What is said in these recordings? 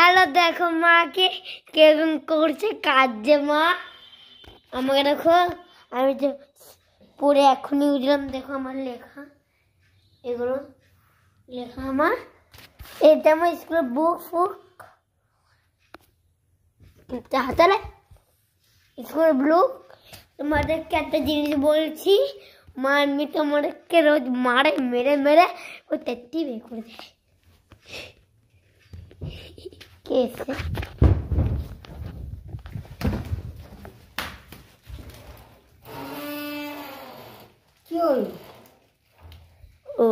Hello, দেখো মাকে কেমন করছে কাজে। মা আমাকে দেখো, আমি যে পড়ে এখনই উঠলাম। দেখো আমার লেখা, এগুলো লেখা আমার, এটা আমার স্কুলের বুক ফুক হাতে স্কুলের বুক। তোমাদেরকে একটা জিনিস বলছি, মা আমি তোমাদেরকে রোজ মারে, মেরে মেরে ও তেত্তি বের করে দেয়। কে এসছে? কি হলো? ও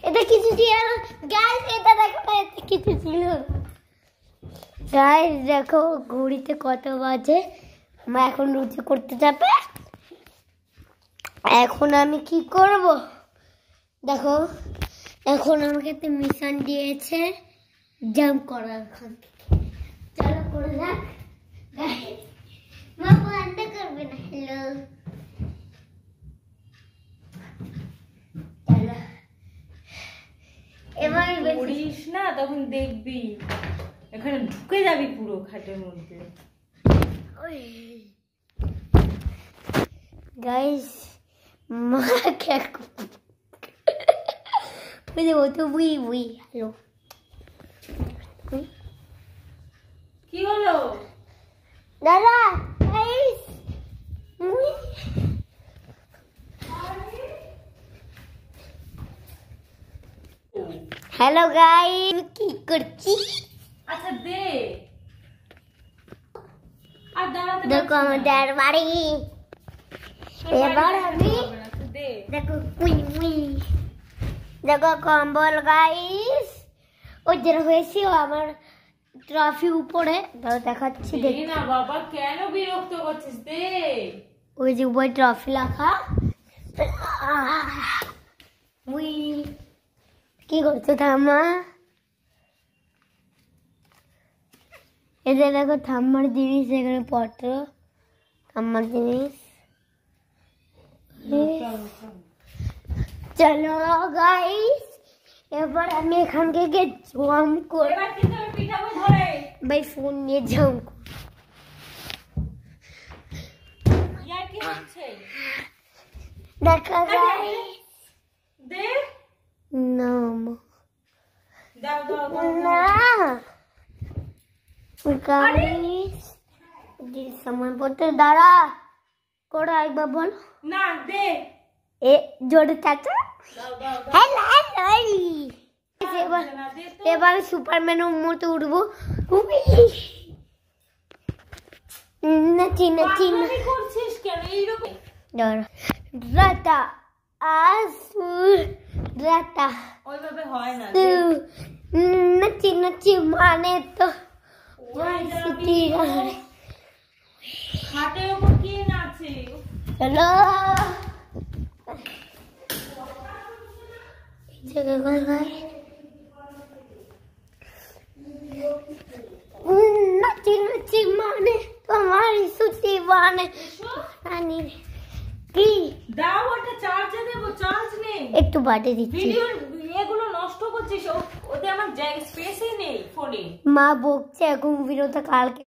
এটা কিছু ছিল না গাইস, এটা দেখো, এটা কিছু ছিল না গাইস। দেখো ঘড়িতে কত বাজে, মা এখন রুটি করতে যাবে। এখন আমি কি করব দেখো, এখন আমাকে একটা মিশন দিয়েছে জাম্প করার। এখন চলো করে যাক গাইস। মা বন্ধ করবে না। হ্যালো, চলো এবার করিস না, তখন দেখবি এখানে ঢুকে যাবি পুরো খাটের মধ্যে। গাইস মা কে ও তো বুই বুই। হ্যালো, কি হলো দাদা? গাইস হ্যালো গাইস, কি করছি? আচ্ছা দে, আর দাঁড়াতে দেখো আমাদের বাড়ি। এবার আমি দে। দেখো উই উই, দেখো কম্বল গাইস। ওই যেটা হয়েছে আমার ট্রফি উপরে দেখাচ্ছি। দে না বাবা, কেন বিরক্ত করছিস? দে। ওই যে উপরে ট্রফি রাখা। উই কি করছো ঠাম্মা? এদের দেখো ঠাম্মার জিনিস, এখানে পত্র ঠাম্মার জিনিস। চলো গাইস, এবার আমি এখান থেকে জাম্প করে ভাই ফোন নিয়ে জাম্প দেখা গাইস। দে না দাও দাও না গাইস, যে সময় পড়তে দাঁড়া করে একবার বল না। দে এ জোরে চাচা। দাও দাও হ্যালো এবার সুপারম্যানের মতো উঠবো। নাচি নাচি পাগলামি করছিস কেন এইরকম? রাতা আসু রাতা ওইভাবে হয় না। নাচি নাচি মানে তো খাটের উপর কে নাচে? হ্যালো নাচি নাচি মানে তোমার সুতি মানে কি দাও, ওটা চার্জে দেবো, চার্জ নেই। একটু বাটে দিচ্ছি। ভিডিও এগুলো নষ্ট করছিস, ওতে আমার স্পেসই নেই ফোনে। মা বকছে এখন ভিডিওটা কালকে